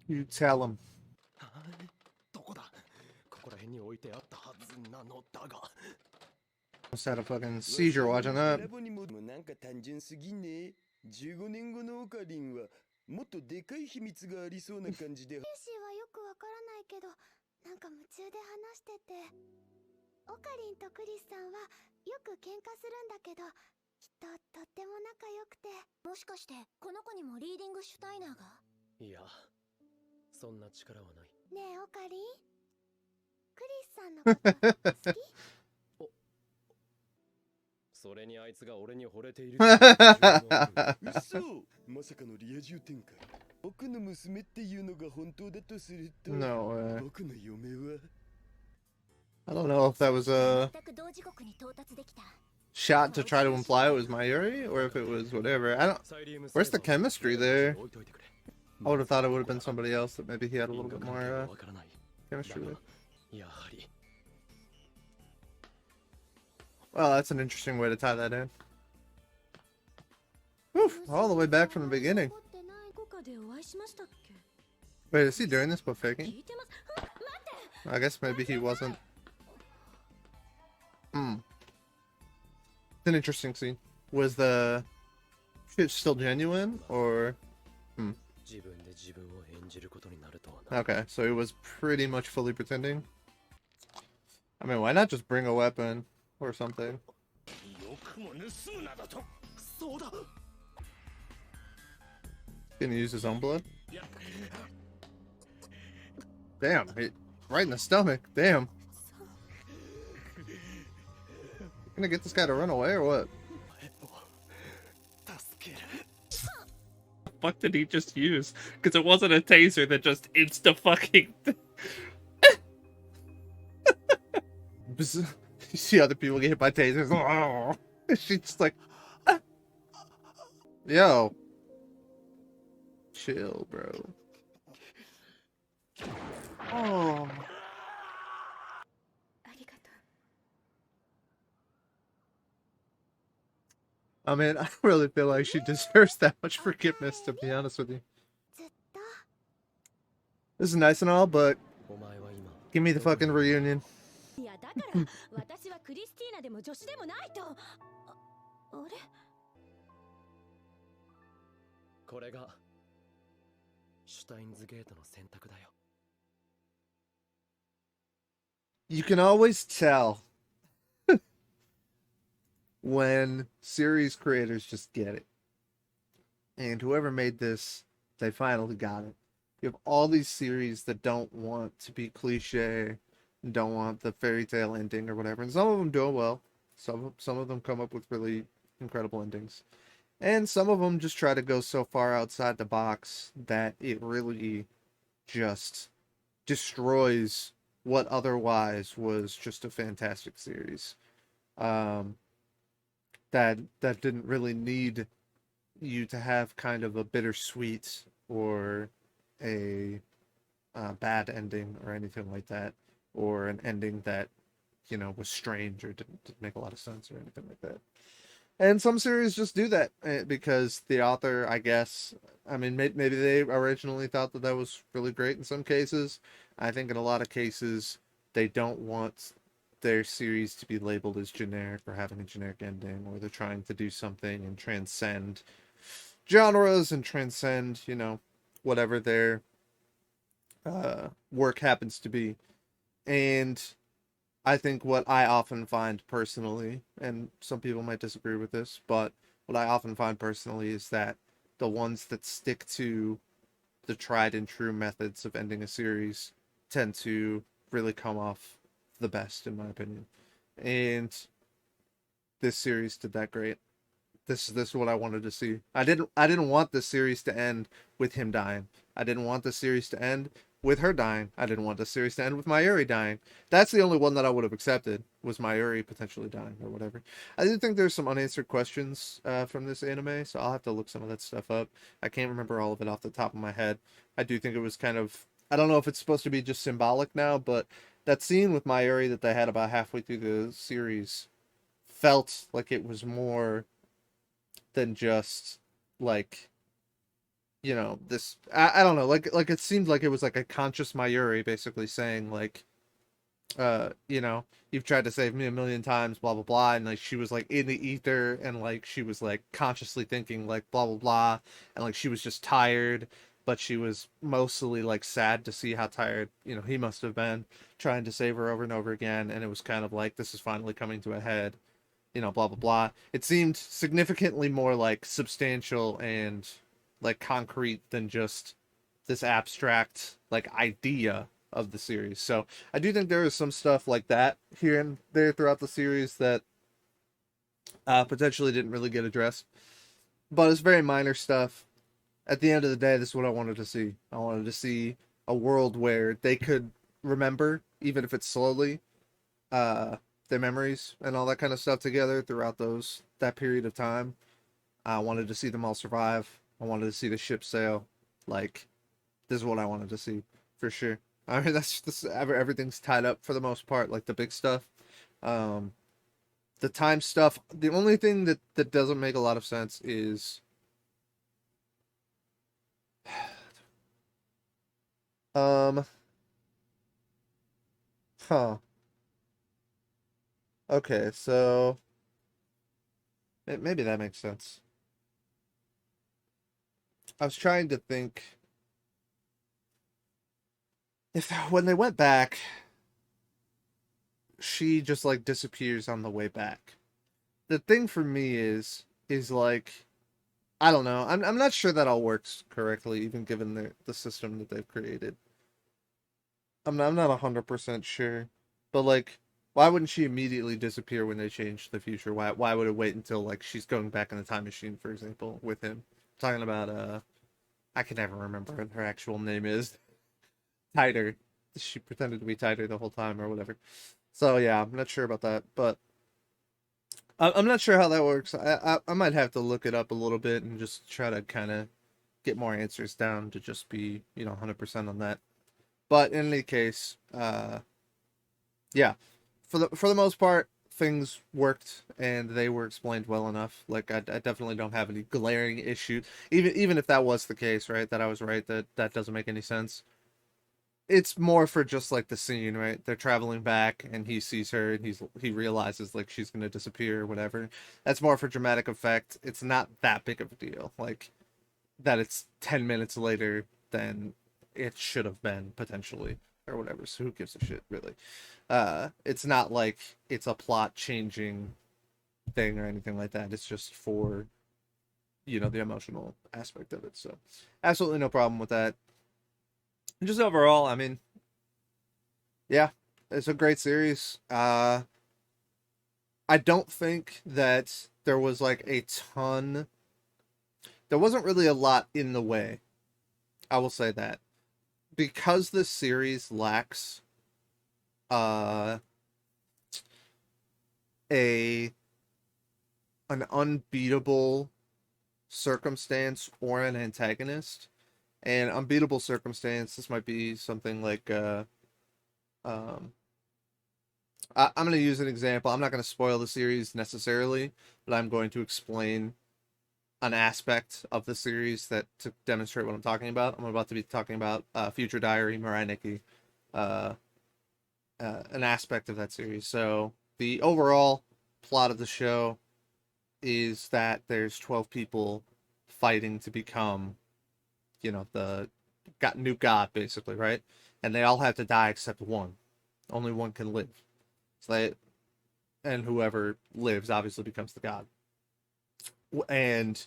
You tell him. どこだここら辺に置いてあったはずなのだが Just had a fucking seizure watching that. なんか単純すぎね。15年後のオカリンはもっとでかい秘密がありそうな感じで。シーはよくわからないけど、なんか夢中で話してて。オカリンとクリスさんはよく喧嘩するんだけど、きっととっても仲良くて。もしかしてこの子にもリーディングシュタイナーが？いや、そんな力はない。ねえオカリン、クリスさんのこと好き？それにあいつが俺に惚れている。嘘、まさかのリア充展開。僕の娘っていうのが本当だとすると、 No way. 僕の嫁は I don't know if that was a shot to try to imply it was Mayuri or if it was whatever. I don't. Where's the chemistry there? I would have thought it would have been somebody else that maybe he had a little bit more chemistry with. Well, that's an interesting way to tie that in. Whew, all the way back from the beginning. Wait, is he doing this but faking? I guess maybe he wasn't. It's an interesting scene. Was the shit still genuine or? Okay, so he was pretty much fully pretending. I mean, why not just bring a weapon or something? Gonna use his own blood? Damn, right in the stomach. Damn. Gonna get this guy to run away or what? The fuck did he just use? Because it wasn't a taser that just insta fucking. You see other people get hit by tasers. Oh. She's just like, ah. Yo, chill, bro. Oh. I mean, I really feel like she deserves that much forgiveness, to be honest with you. This is nice and all, but give me the fucking reunion. You can always tell when series creators just get it. And whoever made this, they finally got it. You have all these series that don't want to be cliche, don't want the fairy tale ending or whatever, and some of them do it well. Some of them come up with really incredible endings. And some of them just try to go so far outside the box that it really just destroys what otherwise was just a fantastic series. That didn't really need you to have kind of a bittersweet or a bad ending or anything like that, or an ending that, you know, was strange or didn't make a lot of sense or anything like that. And some series just do that because the author, I guess, I mean, maybe they originally thought that was really great in some cases. I think in a lot of cases, they don't want their series to be labeled as generic or having a generic ending, or they're trying to do something and transcend genres and transcend, you know, whatever their work happens to be. And I think what I often find personally, and some people might disagree with this, but what I often find personally is that the ones that stick to the tried and true methods of ending a series tend to really come off the best, in my opinion. And this series did that great. This is what I wanted to see. I didn't want the series to end with him dying. I didn't want the series to end with her dying. I didn't want the series to end with Mayuri dying. That's the only one that I would have accepted, was Mayuri potentially dying or whatever. I do think there's some unanswered questions from this anime, so I'll have to look some of that stuff up. I can't remember all of it off the top of my head. I do think it was kind of, I don't know if it's supposed to be just symbolic now, but that scene with Mayuri that they had about halfway through the series felt like it was more than just like, you know, this I don't know, like it seemed like it was like a conscious Mayuri basically saying like, you know, you've tried to save me a million times, blah blah blah, and like she was like in the ether, and like she was like consciously thinking like blah blah blah, and like she was just tired, but she was mostly like sad to see how tired, you know, he must have been trying to save her over and over again, and it was kind of like this is finally coming to a head, you know, blah blah blah. It seemed significantly more like substantial and like concrete than just this abstract like idea of the series. So I do think there is some stuff like that here and there throughout the series that potentially didn't really get addressed, but it's very minor stuff. At the end of the day, this is what I wanted to see. I wanted to see a world where they could remember, even if it's slowly, uh, their memories and all that kind of stuff together throughout that period of time. I wanted to see them all survive. I wanted to see the ship sail. Like, this is what I wanted to see for sure. I mean, everything's tied up for the most part, like the big stuff. Um, the time stuff. The only thing that doesn't make a lot of sense is, um, huh. Okay, so maybe that makes sense. I was trying to think if when they went back, she just like disappears on the way back. The thing for me is like I don't know. I'm not sure that all works correctly, even given the system that they've created. I'm not 100% sure, but like, why wouldn't she immediately disappear when they change the future? Why would it wait until like she's going back in the time machine, for example, with him? Talking about I can never remember what her actual name is. Tighter. She pretended to be tighter the whole time or whatever. So yeah, I'm not sure about that, but I'm not sure how that works. I might have to look it up a little bit and just try to kind of get more answers down to just be 100% on that. But in any case, yeah, for the most part, things worked and they were explained well enough. Like I definitely don't have any glaring issue. Even if that was the case, right? That I was right that doesn't make any sense. It's more for just like the scene, right? They're traveling back and he sees her and he realizes like she's gonna disappear or whatever. That's more for dramatic effect. It's not that big of a deal. Like that it's 10 minutes later than it should have been potentially or whatever. So who gives a shit really? It's not like it's a plot changing thing or anything like that. It's just for the emotional aspect of it. So absolutely no problem with that. And just overall, I mean, yeah, it's a great series. I don't think that there was like a ton. There wasn't really a lot in the way. I will say that because this series lacks uh a an unbeatable circumstance or an antagonist. And unbeatable circumstance, this might be something like um I'm going to use an example. I'm not going to spoil the series necessarily, but I'm going to explain an aspect of the series that to demonstrate what I'm talking about. I'm about to be talking about Future Diary Mirai Nikki, uh, an aspect of that series. So the overall plot of the show is that there's 12 people fighting to become, the new god, basically, right? And they all have to die except one. Only one can live. And whoever lives obviously becomes the god. And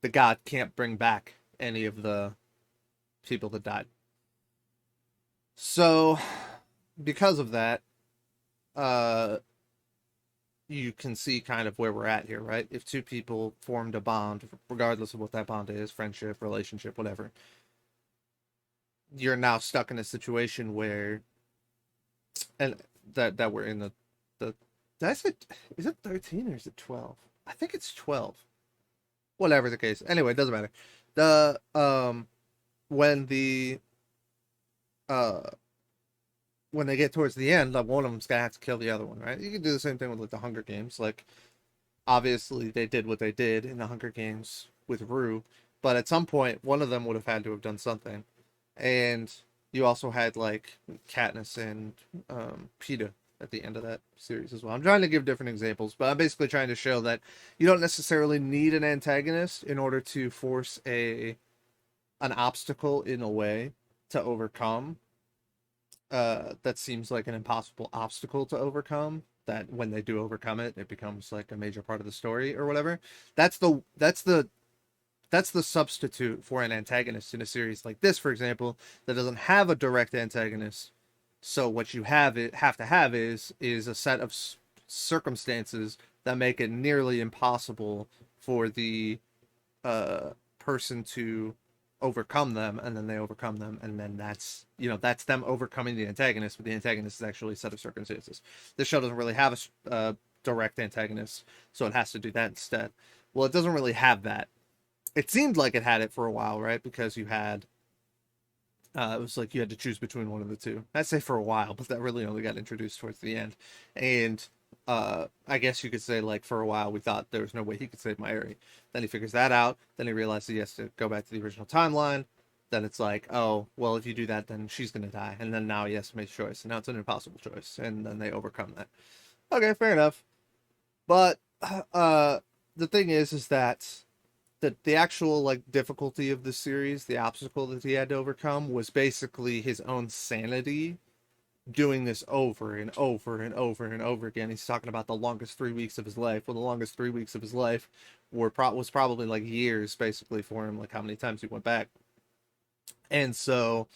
the god can't bring back any of the people that died. So, because of that, you can see kind of where we're at here, right? If two people formed a bond, regardless of what that bond is, friendship, relationship, whatever, you're now stuck in a situation where, and that we're in the did I say, is it 13 or is it 12? I think it's 12. Whatever the case. Anyway, it doesn't matter. The when the uh when they get towards the end, like one of them's gonna have to kill the other one, right? You can do the same thing with like the Hunger Games. Like Obviously, they did what they did in the Hunger Games with Rue, but at some point, one of them would have had to have done something. And you also had like Katniss and Peeta at the end of that series as well. I'm trying to give different examples, but I'm basically trying to show that you don't necessarily need an antagonist in order to force an obstacle in a way to overcome. That seems like an impossible obstacle to overcome. That when they do overcome it, it becomes like a major part of the story or whatever. That's the that's the that's the substitute for an antagonist in a series like this, for example, that doesn't have a direct antagonist. So what you have to have is a set of circumstances that make it nearly impossible for the person to overcome them, and then they overcome them, and then that's them overcoming the antagonist, but the antagonist is actually a set of circumstances. This show doesn't really have a direct antagonist, so it has to do that instead. Well, it doesn't really have that. It seemed like it had it for a while, right? Because you had it was like you had to choose between one of the two. I'd say for a while, but that really only got introduced towards the end. And I guess you could say like for a while we thought there was no way he could save Mairi. Then he figures that out. Then he realizes he has to go back to the original timeline. Then it's like, oh, well, if you do that, then she's gonna die. And then now he has to make a choice. And now it's an impossible choice. And then they overcome that. Okay, fair enough. But the thing is that the actual like difficulty of the series, the obstacle that he had to overcome was basically his own sanity doing this over and over and over and over again. He's talking about the longest 3 weeks of his life. Well, the longest 3 weeks of his life was probably like years basically for him, like how many times he went back. And so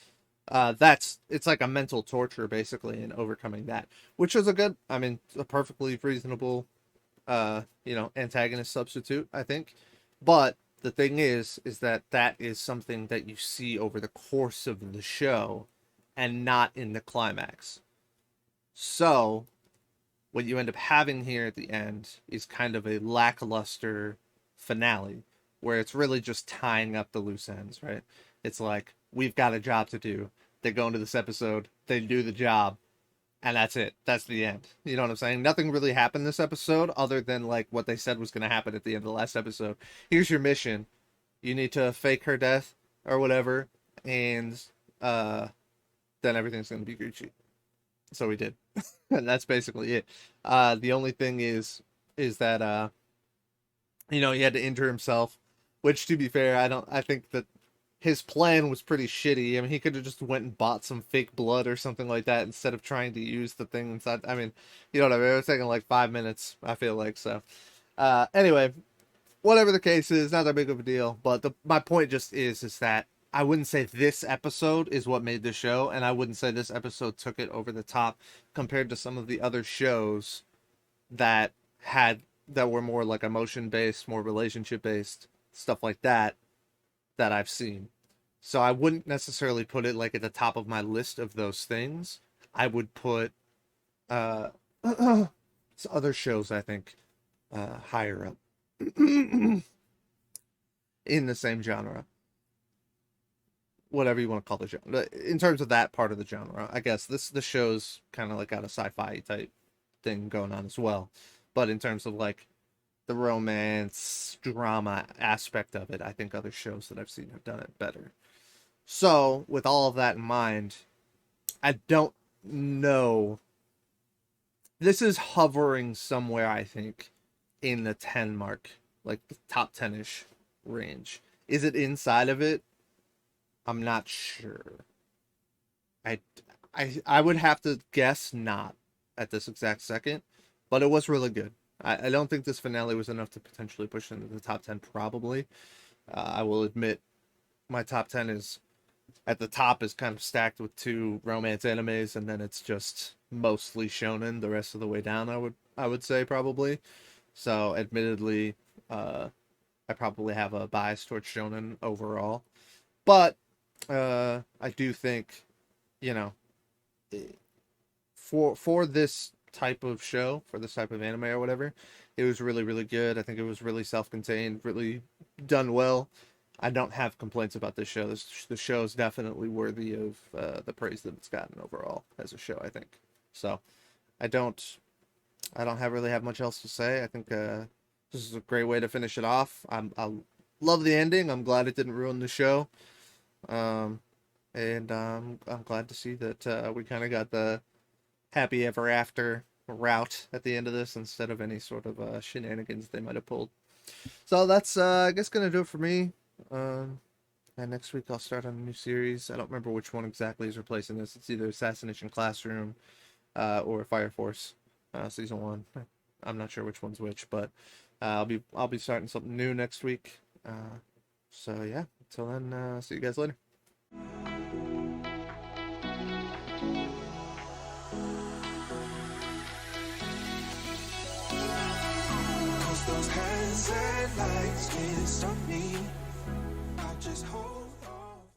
it's like a mental torture basically in overcoming that, which is a perfectly reasonable antagonist substitute, I think. But the thing is that is something that you see over the course of the show and not in the climax. So, what you end up having here at the end is kind of a lackluster finale where it's really just tying up the loose ends, right? It's like, we've got a job to do. They go into this episode, they do the job, and that's it. That's the end. You know what I'm saying? Nothing really happened this episode other than like what they said was going to happen at the end of the last episode. Here's your mission. You need to fake her death or whatever, and then everything's going to be Gucci. So we did. And that's basically it. The only thing is that he had to injure himself, which to be fair, I think that his plan was pretty shitty. I mean, he could have just went and bought some fake blood or something like that instead of trying to use the thing inside. I mean, you know what I mean? It was taking like 5 minutes, I feel like. So, anyway, whatever the case is, not that big of a deal. But my point just is that I wouldn't say this episode is what made the show, and I wouldn't say this episode took it over the top compared to some of the other shows that were more like emotion based, more relationship based, stuff like that I've seen. So I wouldn't necessarily put it like at the top of my list of those things. I would put other shows I think higher up in the same genre. Whatever you want to call the genre. In terms of that part of the genre, I guess the show's kind of like got a sci-fi type thing going on as well. But in terms of like the romance drama aspect of it, I think other shows that I've seen have done it better. So, with all of that in mind, I don't know. This is hovering somewhere, I think, in the 10 mark, like the top 10-ish range. Is it inside of it? I'm not sure. I, I would have to guess not at this exact second, but it was really good. I don't think this finale was enough to potentially push into the top 10, probably. I will admit my top 10 is at the top is kind of stacked with two romance animes, and then it's just mostly shonen the rest of the way down, I would say, probably. So admittedly, I probably have a bias towards shonen overall. But I do think, you know, for this type of show, for this type of anime or whatever, it was really, really good. I think it was really self-contained, really done well. I don't have complaints about this show. The show is definitely worthy of the praise that it's gotten overall as a show, I think. So I don't really have much else to say. I think this is a great way to finish it off. I love the ending. I'm glad it didn't ruin the show. And I'm glad to see that we kind of got the happy ever after route at the end of this instead of any sort of shenanigans they might have pulled. So that's I guess gonna do it for me. And next week I'll start on a new series. I don't remember which one exactly is replacing this. It's either Assassination Classroom or Fire Force season 1. I'm not sure which one's which, but I'll be starting something new next week. So yeah, until then, see you guys later. Those hands and lights can't stop me. I just hold